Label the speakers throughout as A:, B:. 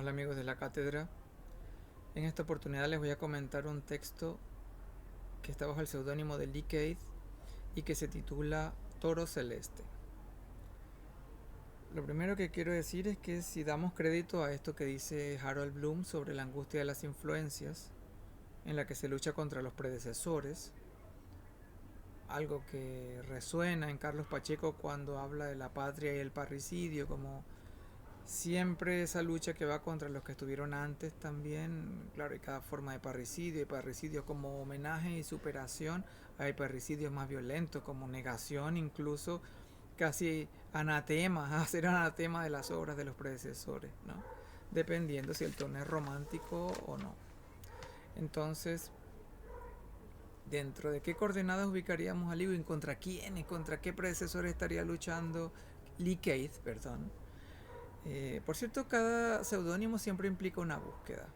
A: Hola amigos de la cátedra. En esta oportunidad les voy a comentar un texto que está bajo el seudónimo de Lee Keith y que se titula Toro Celeste. Lo primero que quiero decir es que si damos crédito a esto que dice Harold Bloom sobre la angustia de las influencias, en la que se lucha contra los predecesores, algo que resuena en Carlos Pacheco cuando habla de la patria y el parricidio, como siempre esa lucha que va contra los que estuvieron antes también. Claro, hay cada forma de parricidio, hay parricidio como homenaje y superación, hay parricidios más violentos como negación, incluso casi anatema, hacer anatema de las obras de los predecesores, ¿no? Dependiendo si el tono es romántico o no. Entonces, ¿dentro de qué coordenadas ubicaríamos a Lewin? ¿Contra quiénes? ¿Contra qué predecesores estaría luchando Lee Keith, perdón? Por cierto, cada seudónimo siempre implica una búsqueda.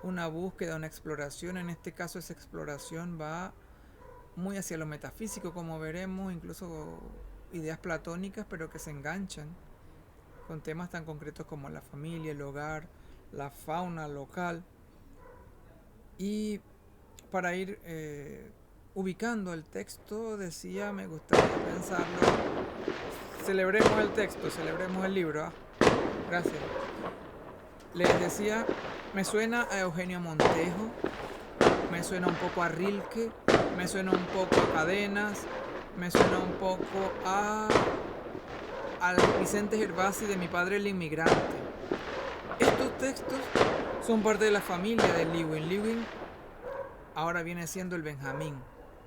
A: Una búsqueda, una exploración. En este caso esa exploración va muy hacia lo metafísico, como veremos, incluso ideas platónicas, pero que se enganchan con temas tan concretos como la familia, el hogar, la fauna local. Y para ir ubicando el texto, decía, me gustaría pensarlo. Celebremos el texto, celebremos el libro. Gracias. Les decía, me suena a Eugenio Montejo, me suena un poco a Rilke, me suena un poco a Cadenas, me suena un poco al Vicente Gervasi de Mi padre el inmigrante. Estos textos son parte de la familia de Lewin. Lewin ahora viene siendo el Benjamín,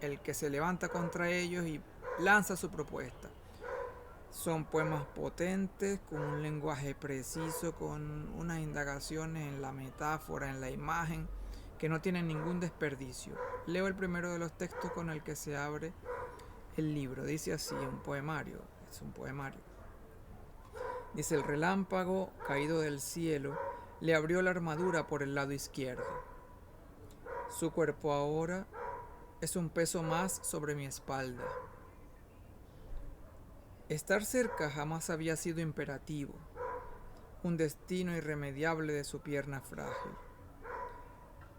A: el que se levanta contra ellos y lanza su propuesta. Son poemas potentes, con un lenguaje preciso, con unas indagaciones en la metáfora, en la imagen, que no tienen ningún desperdicio. Leo el primero de los textos con el que se abre el libro. Dice así, un poemario, es un poemario. Dice, el relámpago caído del cielo le abrió la armadura por el lado izquierdo. Su cuerpo ahora es un peso más sobre mi espalda. Estar cerca jamás había sido imperativo, un destino irremediable de su pierna frágil.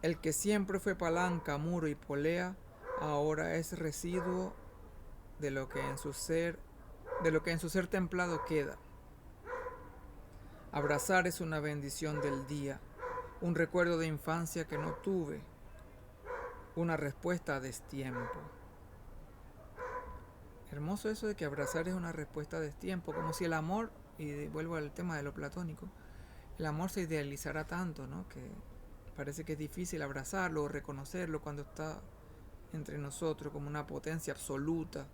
A: El que siempre fue palanca, muro y polea, ahora es residuo de lo que en su ser templado queda. Abrazar es una bendición del día, un recuerdo de infancia que no tuve, una respuesta a destiempo. Hermoso eso de que abrazar es una respuesta a destiempo, como si el amor, y vuelvo al tema de lo platónico, el amor se idealizará tanto, ¿no? Que parece que es difícil abrazarlo o reconocerlo cuando está entre nosotros como una potencia absoluta.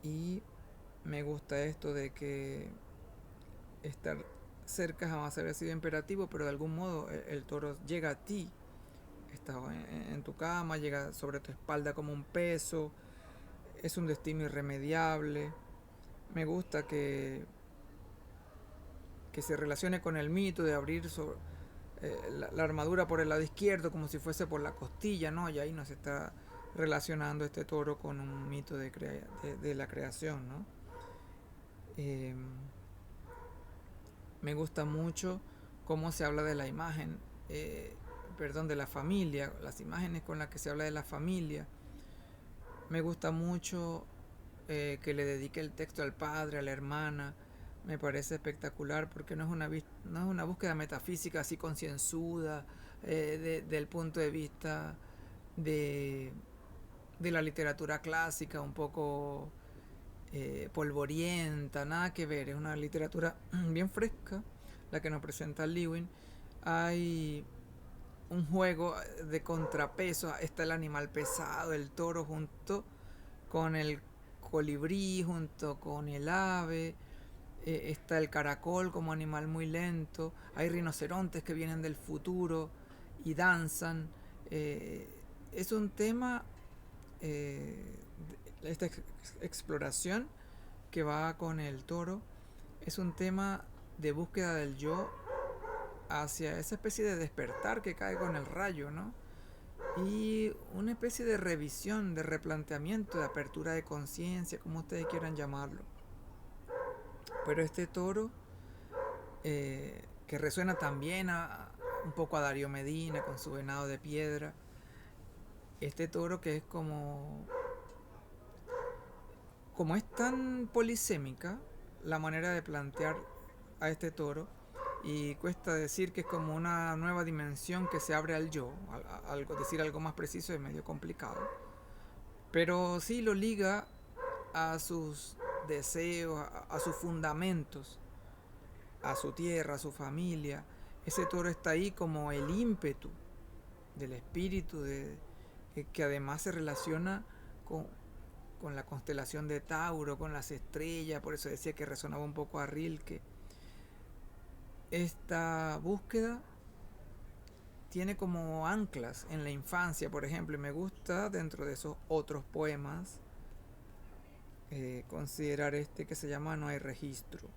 A: Y me gusta esto de que estar cerca jamás había sido imperativo, pero de algún modo el toro llega a ti, está en tu cama, llega sobre tu espalda como un peso, es un destino irremediable. Me gusta que se relacione con el mito de abrir la armadura por el lado izquierdo como si fuese por la costilla, ¿no? Y ahí nos está relacionando este toro con un mito de la creación, ¿no? Eh, Me gusta mucho cómo se habla de la imagen, de la familia, las imágenes con las que se habla de la familia. Me gusta mucho que le dedique el texto al padre, a la hermana. Me parece espectacular porque no es una búsqueda metafísica así concienzuda del punto de vista de, de la literatura clásica, un poco polvorienta, nada que ver. Es una literatura bien fresca la que nos presenta Lewin. Hay un juego de contrapeso. Está el animal pesado, el toro, junto con el colibrí, junto con el ave. Está el caracol como animal muy lento. Hay rinocerontes que vienen del futuro y danzan. Es un tema, esta exploración que va con el toro, es un tema de búsqueda del yo hacia esa especie de despertar que cae con el rayo, ¿no? Y una especie de revisión, de replanteamiento, de apertura de conciencia, como ustedes quieran llamarlo. Pero este toro, que que resuena también un poco a Darío Medina con su venado de piedra. Este toro que es como es tan polisémica la manera de plantear a este toro, y cuesta decir que es como una nueva dimensión que se abre al yo. Decir algo más preciso es medio complicado, pero sí lo liga a sus deseos, a sus fundamentos, a su tierra, a su familia. Ese toro está ahí como el ímpetu del espíritu, que además se relaciona con la constelación de Tauro, con las estrellas. Por eso decía que resonaba un poco a Rilke. Esta búsqueda tiene como anclas en la infancia, por ejemplo, y me gusta dentro de esos otros poemas considerar este que se llama No hay registro,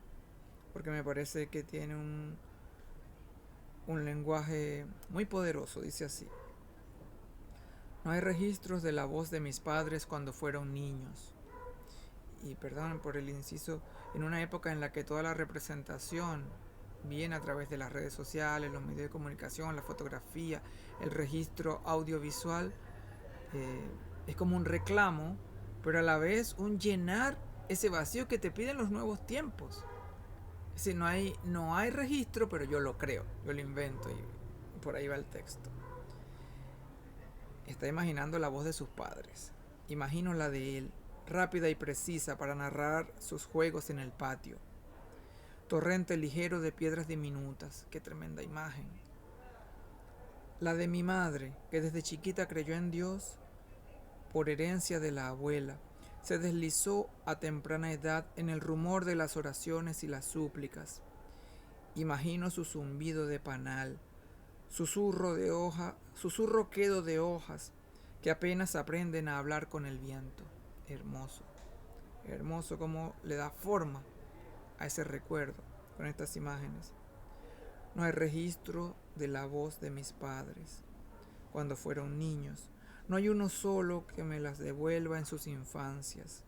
A: porque me parece que tiene un lenguaje muy poderoso. Dice así: no hay registros de la voz de mis padres cuando fueron niños. Y perdón por el inciso, en una época en la que toda la representación viene a través de las redes sociales, los medios de comunicación, la fotografía, el registro audiovisual, es como un reclamo, pero a la vez un llenar ese vacío que te piden los nuevos tiempos. Es decir, no hay registro, pero yo lo creo, yo lo invento, y por ahí va el texto. Está imaginando la voz de sus padres. Imagino la de él, rápida y precisa para narrar sus juegos en el patio. Torrente ligero de piedras diminutas, qué tremenda imagen. La de mi madre, que desde chiquita creyó en Dios por herencia de la abuela, se deslizó a temprana edad en el rumor de las oraciones y las súplicas. Imagino su zumbido de panal, susurro quedo de hojas que apenas aprenden a hablar con el viento. Hermoso, hermoso cómo le da forma a ese recuerdo con estas imágenes. No hay registro de la voz de mis padres cuando fueron niños. No hay uno solo que me las devuelva en sus infancias,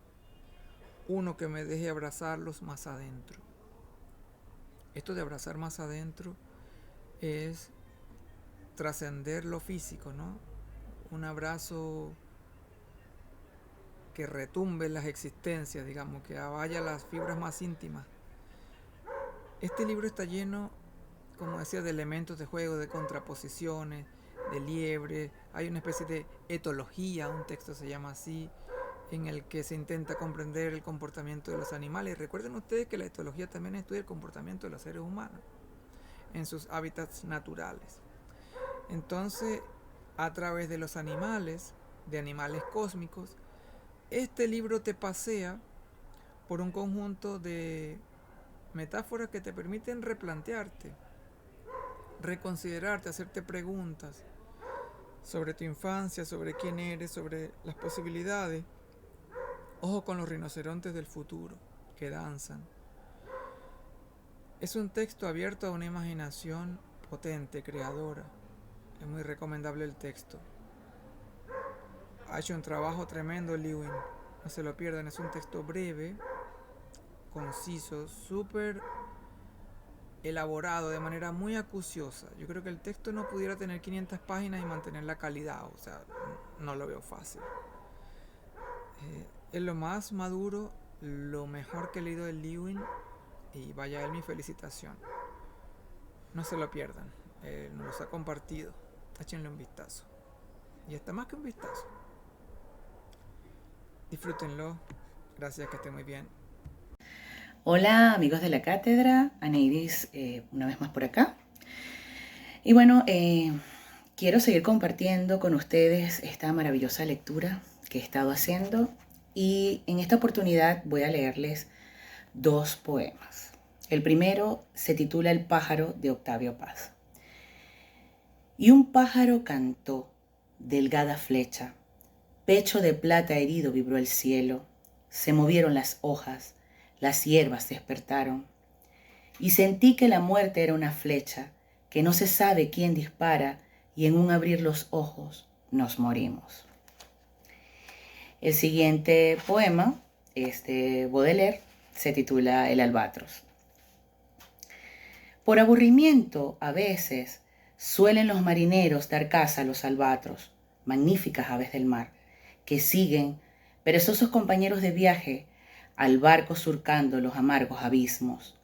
A: uno que me deje abrazarlos más adentro. Esto de abrazar más adentro es trascender lo físico, ¿no? Un abrazo que retumbe en las existencias, digamos, que vaya a las fibras más íntimas. Este libro está lleno, como decía, de elementos de juego, de contraposiciones, de liebre. Hay una especie de etología, un texto se llama así, en el que se intenta comprender el comportamiento de los animales. Y recuerden ustedes que la etología también estudia el comportamiento de los seres humanos en sus hábitats naturales. Entonces, a través de los animales, de animales cósmicos, este libro te pasea por un conjunto de metáforas que te permiten replantearte, reconsiderarte, hacerte preguntas sobre tu infancia, sobre quién eres, sobre las posibilidades. Ojo con los rinocerontes del futuro que danzan. Es un texto abierto a una imaginación potente, creadora. Es muy recomendable el texto. Ha hecho un trabajo tremendo Lewin. No se lo pierdan, es un texto breve, conciso, súper elaborado, de manera muy acuciosa. Yo creo que el texto no pudiera tener 500 páginas y mantener la calidad, o sea, no lo veo fácil. Es lo más maduro, lo mejor que he leído de Lewin, y vaya él mi felicitación. No se lo pierdan, nos los ha compartido, échenle un vistazo. Y está más que un vistazo. Disfrútenlo, gracias, que estén muy bien.
B: Hola amigos de la cátedra, Aneidis una vez más por acá. Y bueno, quiero seguir compartiendo con ustedes esta maravillosa lectura que he estado haciendo, y en esta oportunidad voy a leerles 2 poemas. El primero se titula El pájaro, de Octavio Paz. Y un pájaro cantó, delgada flecha, pecho de plata herido vibró el cielo, se movieron las hojas, las hierbas despertaron, y sentí que la muerte era una flecha, que no se sabe quién dispara, y en un abrir los ojos nos morimos. El siguiente poema es de Baudelaire, se titula El albatros. Por aburrimiento, a veces, suelen los marineros dar caza a los albatros, magníficas aves del mar, que siguen, perezosos compañeros de viaje, al barco surcando los amargos abismos.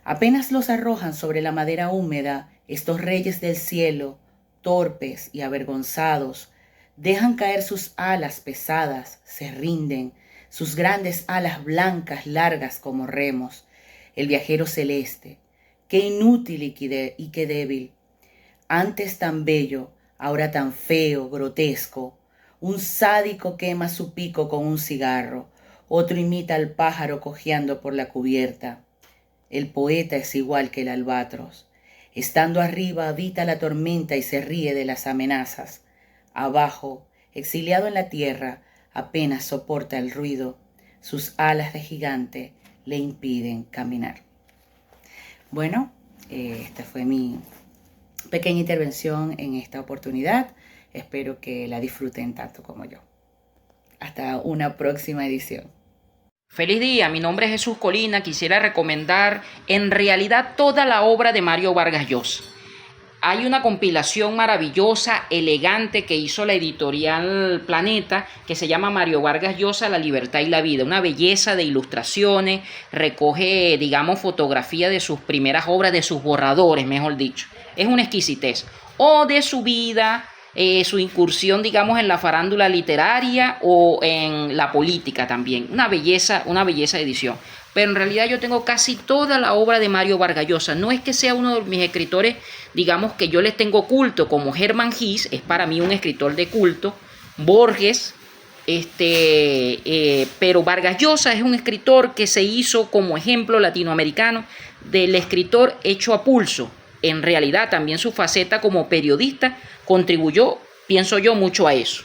B: Apenas los arrojan sobre la madera húmeda, estos reyes del cielo, torpes y avergonzados, dejan caer sus alas pesadas, se rinden, sus grandes alas blancas largas como remos. El viajero celeste, qué inútil y qué débil, antes tan bello, ahora tan feo, grotesco. Un sádico quema su pico con un cigarro, otro imita al pájaro cojeando por la cubierta. El poeta es igual que el albatros. Estando arriba habita la tormenta y se ríe de las amenazas. Abajo, exiliado en la tierra, apenas soporta el ruido. Sus alas de gigante le impiden caminar. Bueno, esta fue mi pequeña intervención en esta oportunidad. Espero que la disfruten tanto como yo. Hasta una próxima edición.
C: Feliz día, mi nombre es Jesús Colina. Quisiera recomendar en realidad toda la obra de Mario Vargas Llosa. Hay una compilación maravillosa, elegante, que hizo la editorial Planeta, que se llama Mario Vargas Llosa, La libertad y la vida. Una belleza de ilustraciones, recoge, digamos, fotografía de sus primeras obras, de sus borradores, mejor dicho. Es una exquisitez. O de su vida, su incursión, digamos, en la farándula literaria o en la política también. Una belleza de edición. Pero en realidad yo tengo casi toda la obra de Mario Vargas Llosa. No es que sea uno de mis escritores, digamos, que yo les tengo culto, como Hermann Hesse, es para mí un escritor de culto, Borges, pero Vargas Llosa es un escritor que se hizo como ejemplo latinoamericano del escritor hecho a pulso. En realidad también su faceta como periodista contribuyó, pienso yo, mucho a eso.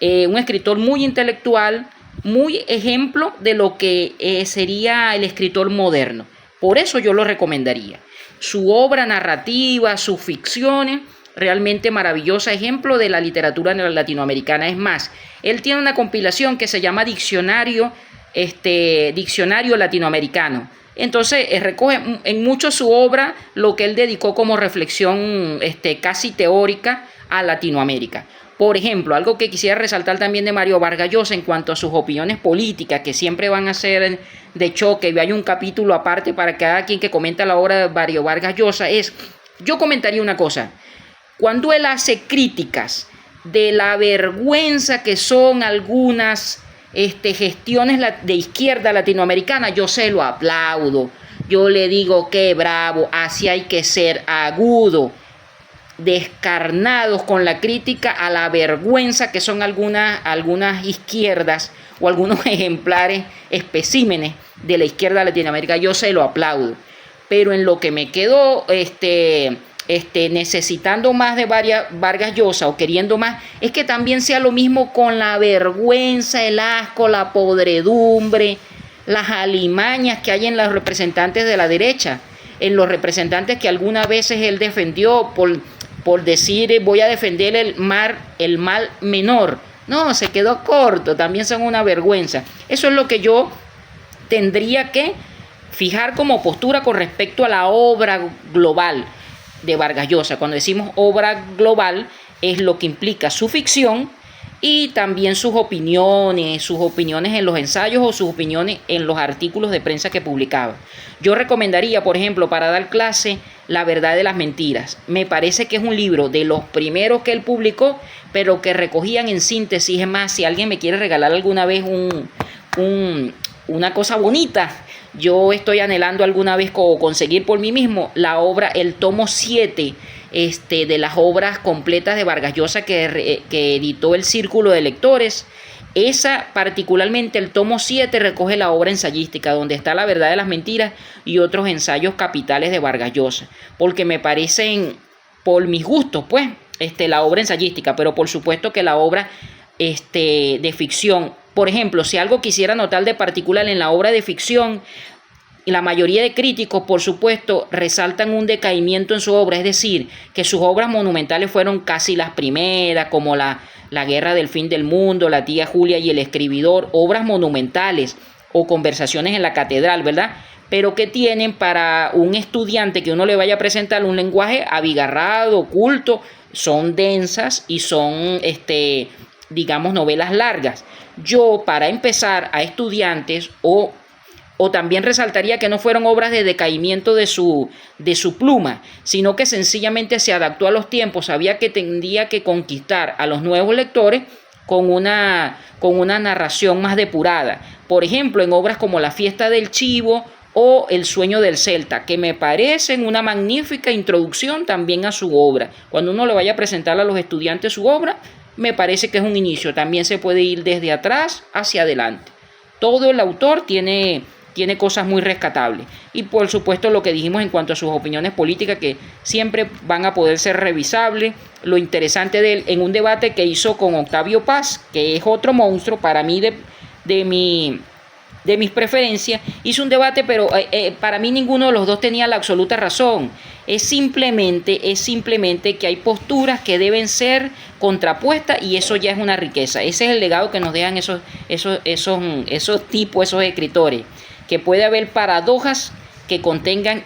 C: Un escritor muy intelectual, muy ejemplo de lo que sería el escritor moderno. Por eso yo lo recomendaría. Su obra narrativa, sus ficciones, realmente maravillosa, ejemplo de la literatura latinoamericana. Es más, él tiene una compilación que se llama Diccionario Latinoamericano. Entonces recoge en mucho su obra lo que él dedicó como reflexión casi teórica a Latinoamérica. Por ejemplo, algo que quisiera resaltar también de Mario Vargas Llosa en cuanto a sus opiniones políticas, que siempre van a ser de choque, y hay un capítulo aparte para cada quien que comenta la obra de Mario Vargas Llosa, yo comentaría una cosa: cuando él hace críticas de la vergüenza que son algunas gestiones de izquierda latinoamericana, yo se lo aplaudo, yo le digo que bravo, así hay que ser, agudo, descarnados con la crítica a la vergüenza que son algunas izquierdas o algunos ejemplares, especímenes de la izquierda latinoamericana. Yo se lo aplaudo, pero en lo que me quedo necesitando más de Vargas Llosa o queriendo más, es que también sea lo mismo con la vergüenza, el asco, la podredumbre, las alimañas que hay en los representantes de la derecha, en los representantes que algunas veces él defendió por decir voy a defender el mal menor. No, se quedó corto, también son una vergüenza. Eso es lo que yo tendría que fijar como postura con respecto a la obra global de Vargas Llosa. Cuando decimos obra global, es lo que implica su ficción y también sus opiniones en los ensayos o sus opiniones en los artículos de prensa que publicaba. Yo recomendaría, por ejemplo, para dar clase, La verdad de las mentiras. Me parece que es un libro de los primeros que él publicó, pero que recogían en síntesis. Es más, si alguien me quiere regalar alguna vez una cosa bonita, yo estoy anhelando alguna vez conseguir por mí mismo la obra, el tomo 7 de las obras completas de Vargas Llosa que editó el Círculo de Lectores. Esa, particularmente el tomo 7, recoge la obra ensayística, donde está La verdad de las mentiras y otros ensayos capitales de Vargas Llosa, porque me parecen, por mis gustos, pues, la obra ensayística, pero por supuesto que la obra de ficción. Por ejemplo, si algo quisiera notar de particular en la obra de ficción, la mayoría de críticos, por supuesto, resaltan un decaimiento en su obra, es decir, que sus obras monumentales fueron casi las primeras, como la Guerra del Fin del Mundo, La tía Julia y El escribidor, obras monumentales, o Conversaciones en la catedral, ¿verdad? pero que tienen para un estudiante que uno le vaya a presentar un lenguaje abigarrado, culto, son densas y son, digamos, novelas largas. Yo, para empezar, a estudiantes o también resaltaría que no fueron obras de decaimiento de su pluma, sino que sencillamente se adaptó a los tiempos, sabía que tendría que conquistar a los nuevos lectores con una narración más depurada. Por ejemplo, en obras como La fiesta del chivo o El sueño del celta, que me parecen una magnífica introducción también a su obra. Cuando uno le vaya a presentar a los estudiantes su obra, me parece que es un inicio. También se puede ir desde atrás hacia adelante. Todo el autor tiene cosas muy rescatables. Y por supuesto lo que dijimos en cuanto a sus opiniones políticas, que siempre van a poder ser revisables. Lo interesante de él en un debate que hizo con Octavio Paz, que es otro monstruo para mí de mis preferencias, hizo un debate, pero para mí ninguno de los dos tenía la absoluta razón. Es simplemente que hay posturas que deben ser contrapuestas y eso ya es una riqueza. Ese es el legado que nos dejan esos tipos, esos escritores, que puede haber paradojas que contengan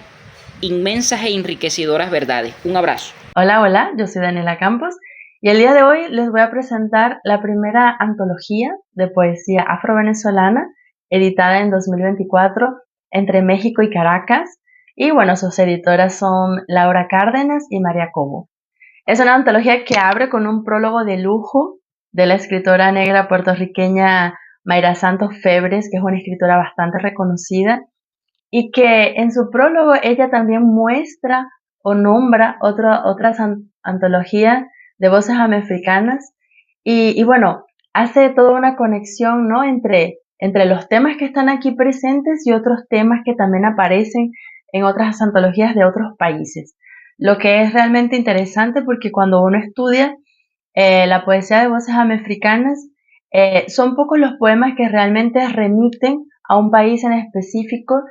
C: inmensas e enriquecedoras verdades. Un abrazo.
D: Hola, hola, yo soy Daniela Campos y el día de hoy les voy a presentar la primera antología de poesía afro-venezolana editada en 2024 entre México y Caracas. Y bueno, sus editoras son Laura Cárdenas y María Cobo. Es una antología que abre con un prólogo de lujo de la escritora negra puertorriqueña Mayra Santos Febres, que es una escritora bastante reconocida, y que en su prólogo ella también muestra o nombra otras antologías de voces afroamericanas y bueno, hace toda una conexión, ¿no? entre los temas que están aquí presentes y otros temas que también aparecen en otras antologías de otros países. Lo que es realmente interesante porque cuando uno estudia la poesía de voces afroamericanas, son pocos los poemas que realmente remiten a un país en específico,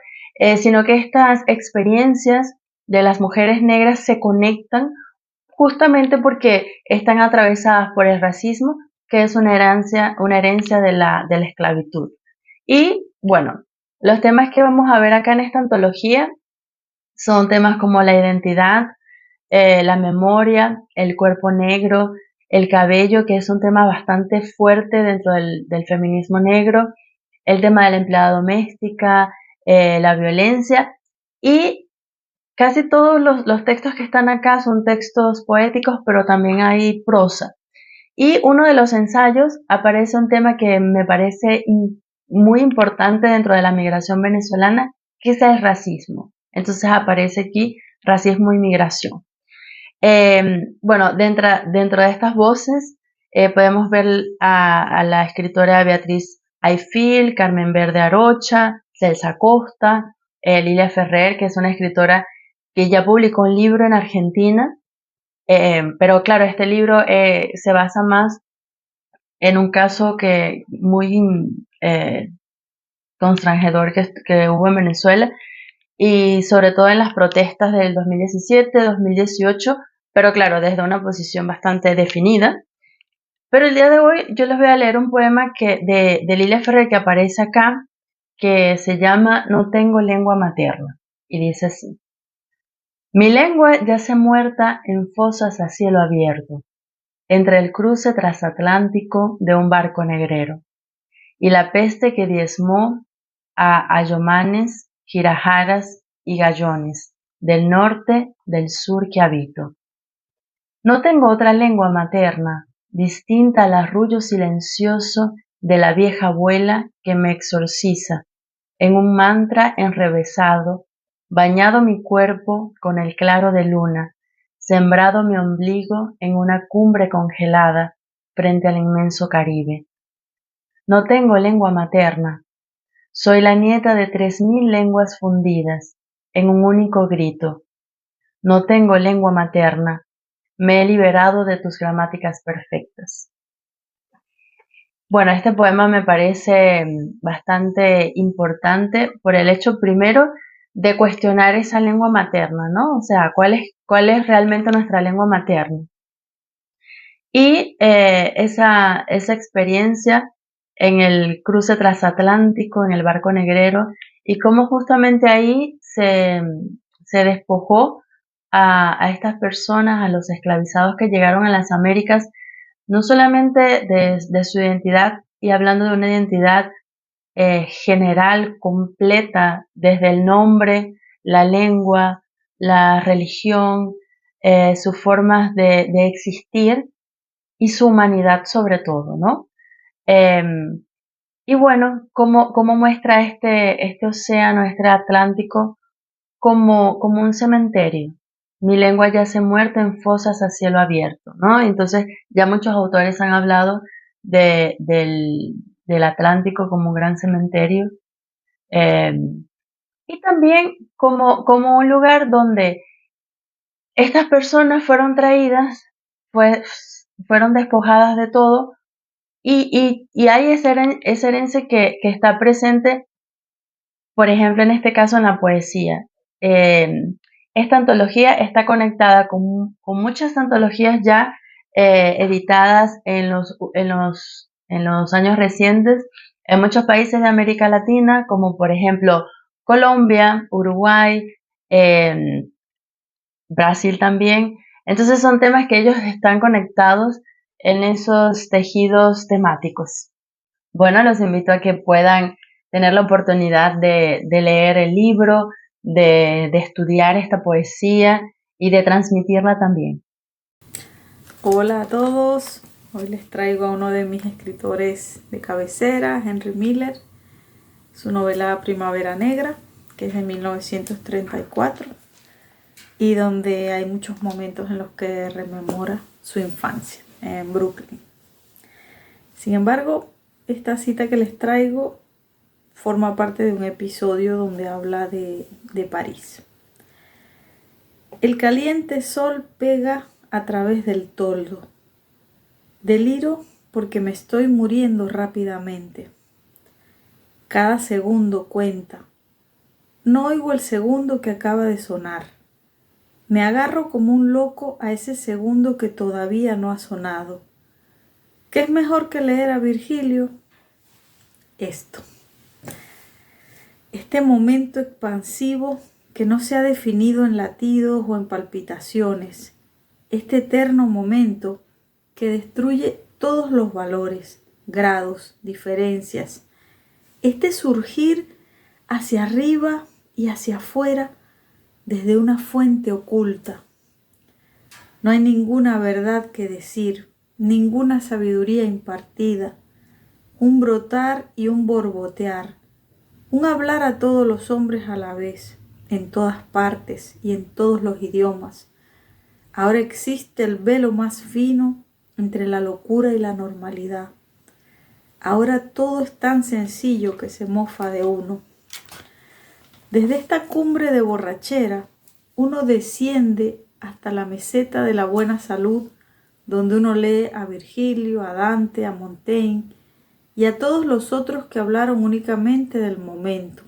D: sino que estas experiencias de las mujeres negras se conectan justamente porque están atravesadas por el racismo, que es una herencia de la esclavitud. Y bueno, los temas que vamos a ver acá en esta antología son temas como la identidad, la memoria, el cuerpo negro, el cabello, que es un tema bastante fuerte dentro del feminismo negro, el tema de la empleada doméstica, la violencia, y casi todos los textos que están acá son textos poéticos, pero también hay prosa. Y uno de los ensayos aparece un tema que me parece muy importante dentro de la migración venezolana, que es el racismo. Entonces aparece aquí racismo y migración. Bueno, dentro de estas voces podemos ver a la escritora Beatriz Ayfil, Carmen Verde Arocha, Celsa Costa, Lilia Ferrer, que es una escritora que ya publicó un libro en Argentina, pero claro, este libro se basa más en un caso que muy constrangedor que hubo en Venezuela y sobre todo en las protestas del 2017, 2018, pero claro, desde una posición bastante definida. Pero el día de hoy yo les voy a leer un poema de Lilia Ferrer que aparece acá, que se llama No tengo lengua materna, y dice así: Mi lengua yace muerta en fosas a cielo abierto, entre el cruce transatlántico de un barco negrero, y la peste que diezmó a ayomanes, girajaras y gallones, del norte, del sur que habito. No tengo otra lengua materna, distinta al arrullo silencioso de la vieja abuela que me exorciza, en un mantra enrevesado, bañado mi cuerpo con el claro de luna, sembrado mi ombligo en una cumbre congelada frente al inmenso Caribe. No tengo lengua materna, soy la nieta de 3000 lenguas fundidas en un único grito. No tengo lengua materna, me he liberado de tus gramáticas perfectas. Bueno, este poema me parece bastante importante por el hecho primero de cuestionar esa lengua materna, ¿no? O sea, ¿cuál es realmente nuestra lengua materna? Y esa experiencia en el cruce transatlántico, en el barco negrero, y cómo justamente ahí se despojó a estas personas, a los esclavizados que llegaron a las Américas, no solamente de su identidad, y hablando de una identidad general, completa, desde el nombre, la lengua, la religión, sus formas de existir y su humanidad sobre todo, ¿no? Y bueno, cómo muestra este océano, este Atlántico, como un cementerio. Mi lengua yace muerta en fosas a cielo abierto, ¿no? Entonces ya muchos autores han hablado del Atlántico como un gran cementerio, eh, y también como un lugar donde estas personas fueron traídas, pues fueron despojadas de todo, y hay esa herencia que está presente, por ejemplo, en este caso en la poesía. Esta antología está conectada con muchas antologías ya editadas en los años recientes en muchos países de América Latina, como por ejemplo Colombia, Uruguay, eh, Brasil también. Entonces son temas que ellos están conectados en esos tejidos temáticos. Bueno, los invito a que puedan tener la oportunidad de leer el libro, de estudiar esta poesía y de transmitirla también.
E: Hola a todos, hoy les traigo a uno de mis escritores de cabecera, Henry Miller, su novela Primavera Negra, que es de 1934 y donde hay muchos momentos en los que rememora su infancia en Brooklyn. Sin embargo, esta cita que les traigo forma parte de un episodio donde habla de París. El caliente sol pega a través del toldo. Deliro porque me estoy muriendo rápidamente. Cada segundo cuenta. No oigo el segundo que acaba de sonar. Me agarro como un loco a ese segundo que todavía no ha sonado. ¿Qué es mejor que leer a Virgilio? Esto. Este momento expansivo que no se ha definido en latidos o en palpitaciones. Este eterno momento que destruye todos los valores, grados, diferencias. Este surgir hacia arriba y hacia afuera desde una fuente oculta. No hay ninguna verdad que decir, ninguna sabiduría impartida, un brotar y un borbotear, un hablar a todos los hombres a la vez, en todas partes y en todos los idiomas. Ahora existe el velo más fino entre la locura y la normalidad. Ahora todo es tan sencillo que se mofa de uno. Desde esta cumbre de borrachera, uno desciende hasta la meseta de la buena salud, donde uno lee a Virgilio, a Dante, a Montaigne y a todos los otros que hablaron únicamente del momento,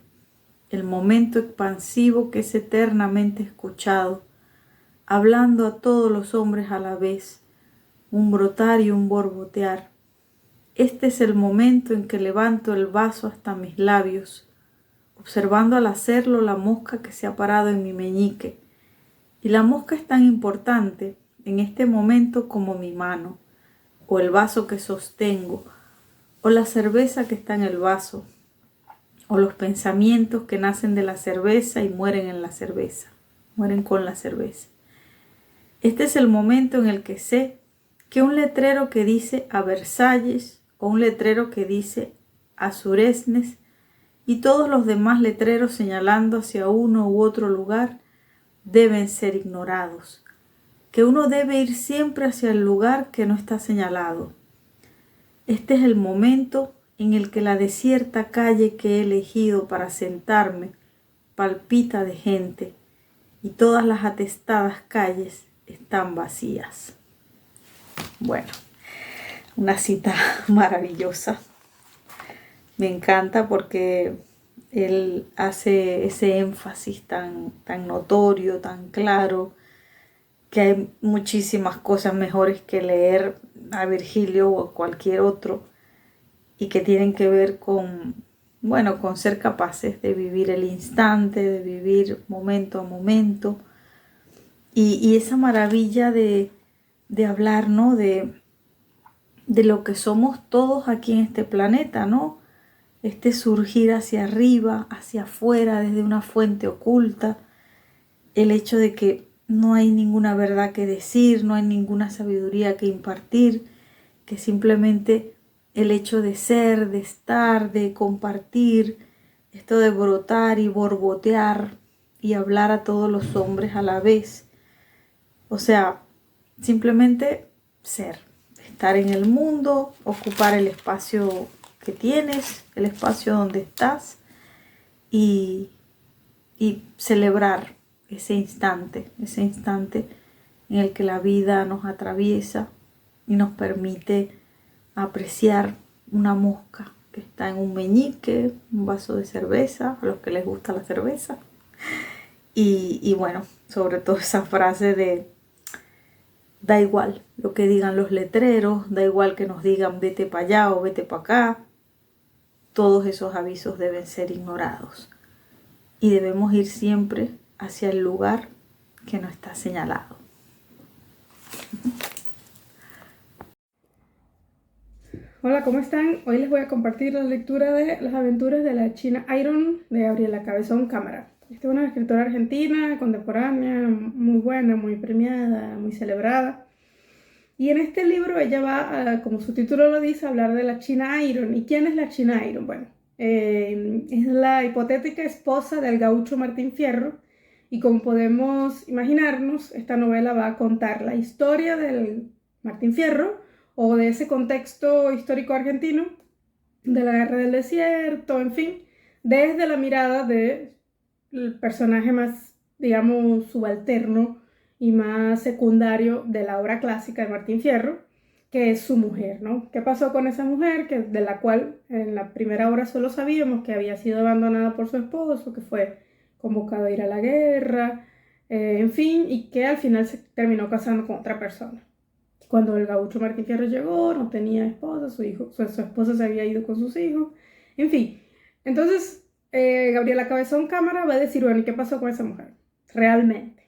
E: el momento expansivo que es eternamente escuchado, hablando a todos los hombres a la vez, un brotar y un borbotear. Este es el momento en que levanto el vaso hasta mis labios, observando al hacerlo la mosca que se ha parado en mi meñique. Y la mosca es tan importante en este momento como mi mano, o el vaso que sostengo, o la cerveza que está en el vaso, o los pensamientos que nacen de la cerveza y mueren en la cerveza, mueren con la cerveza. Este es el momento en el que sé que un letrero que dice a Versalles o un letrero que dice a Suresnes y todos los demás letreros señalando hacia uno u otro lugar deben ser ignorados, que uno debe ir siempre hacia el lugar que no está señalado. Este es el momento en el que la desierta calle que he elegido para sentarme palpita de gente y todas las atestadas calles están vacías. Bueno, una cita maravillosa. Me encanta porque él hace ese énfasis tan notorio, tan claro, que hay muchísimas cosas mejores que leer a Virgilio o a cualquier otro y que tienen que ver con bueno, con ser capaces de vivir el instante, de vivir momento a momento. Y esa maravilla de hablar, ¿no? De lo que somos todos aquí en este planeta, ¿no? Este surgir hacia arriba, hacia afuera, desde una fuente oculta. El hecho de que no hay ninguna verdad que decir, no hay ninguna sabiduría que impartir, que simplemente el hecho de ser, de estar, de compartir, esto de brotar y borbotear y hablar a todos los hombres a la vez. O sea, simplemente ser, estar en el mundo, ocupar el espacio que tienes, el espacio donde estás y celebrar ese instante en el que la vida nos atraviesa y nos permite apreciar una mosca que está en un meñique, un vaso de cerveza, a los que les gusta la cerveza. Y bueno, sobre todo esa frase de da igual lo que digan los letreros, da igual que nos digan vete para allá o vete para acá, todos esos avisos deben ser ignorados y debemos ir siempre hacia el lugar que no está señalado.
F: Hola, ¿cómo están? Hoy les voy a compartir la lectura de Las aventuras de la China Iron de Gabriela Cabezón Cámara. Esta es una escritora argentina, contemporánea, muy buena, muy premiada, muy celebrada. Y en este libro ella va, como su título lo dice, a hablar de la China Iron. ¿Y quién es la China Iron? Bueno, es la hipotética esposa del gaucho Martín Fierro. Y como podemos imaginarnos, esta novela va a contar la historia del Martín Fierro o de ese contexto histórico argentino, de la Guerra del Desierto, en fin, desde la mirada del personaje más, digamos, subalterno y más secundario de la obra clásica de Martín Fierro, que es su mujer, ¿no? ¿Qué pasó con esa mujer? De la cual en la primera obra solo sabíamos que había sido abandonada por su esposo, que fue convocado a ir a la guerra, en fin, y que al final se terminó casando con otra persona. Cuando el gaucho Martín Fierro llegó, no tenía esposa, su esposa se había ido con sus hijos, en fin. Entonces, Gabriela Cabezón Cámara va a decir, bueno, ¿y qué pasó con esa mujer? Realmente.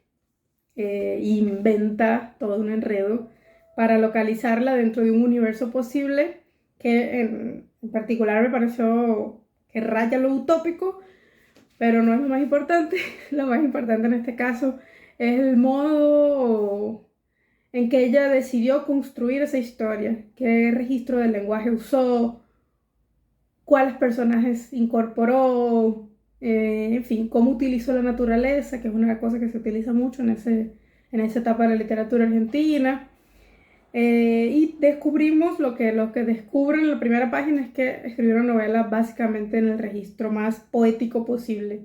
F: Inventa todo un enredo para localizarla dentro de un universo posible que en particular me pareció que raya lo utópico, pero no es lo más importante. Lo más importante en este caso es el modo en que ella decidió construir esa historia, qué registro del lenguaje usó, cuáles personajes incorporó, en fin, cómo utilizó la naturaleza, que es una cosa que se utiliza mucho en esa etapa de la literatura argentina. Y descubrimos lo que descubren en la primera página es que escribió una novela básicamente en el registro más poético posible,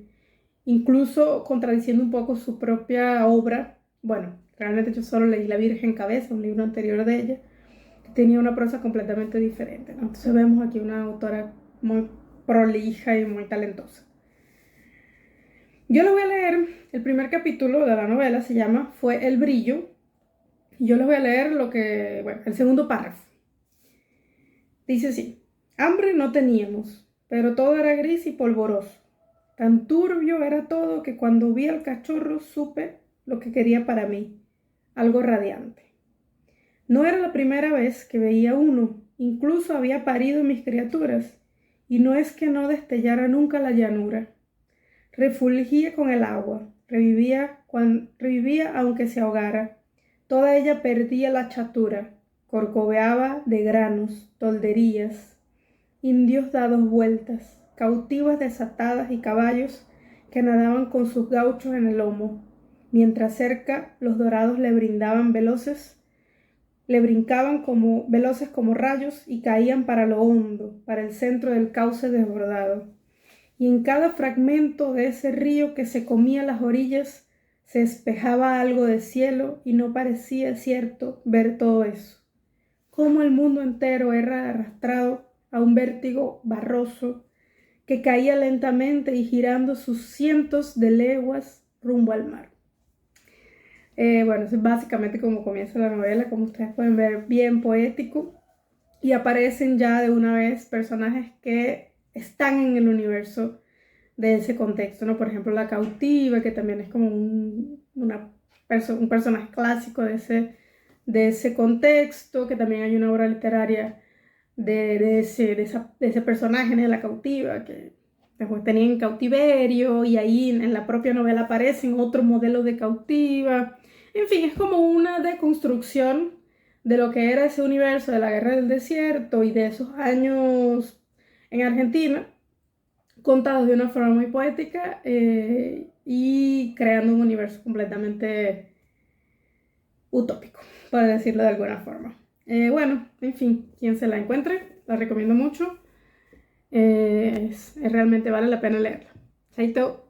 F: incluso contradiciendo un poco su propia obra. Bueno, realmente yo solo leí La Virgen Cabeza, un libro anterior de ella, que tenía una prosa completamente diferente, ¿no? Entonces vemos aquí una autora muy prolija y muy talentosa. Yo les voy a leer el primer capítulo de la novela, se llama Fue el brillo. Y yo les voy a leer el segundo párrafo. Dice así: hambre no teníamos, pero todo era gris y polvoroso. Tan turbio era todo que cuando vi al cachorro supe lo que quería para mí, algo radiante. No era la primera vez que veía uno, incluso había parido mis criaturas, y no es que no destellara nunca la llanura. Refulgía con el agua, revivía aunque se ahogara. Toda ella perdía la chatura, corcoveaba de granos, tolderías, indios dados vueltas, cautivas desatadas y caballos que nadaban con sus gauchos en el lomo, mientras cerca los dorados le brincaban como veloces como rayos y caían para lo hondo, para el centro del cauce desbordado. Y en cada fragmento de ese río que se comía las orillas se espejaba algo de cielo y no parecía cierto ver todo eso. Cómo el mundo entero era arrastrado a un vértigo barroso que caía lentamente y girando sus cientos de leguas rumbo al mar. Bueno, es básicamente como comienza la novela, como ustedes pueden ver, bien poético, y aparecen ya de una vez personajes que están en el universo de ese contexto, ¿no? Por ejemplo, La Cautiva, que también es como un personaje clásico de ese contexto, que también hay una obra literaria de ese personaje de La Cautiva, que después tenía en cautiverio, y ahí en la propia novela aparecen otro modelo de cautiva. En fin, es como una deconstrucción de lo que era ese universo de la Guerra del Desierto y de esos años en Argentina, contados de una forma muy poética, y creando un universo completamente utópico, para decirlo de alguna forma. Bueno, en fin, quien se la encuentre, la recomiendo mucho. Realmente vale la pena leerla. Chaito.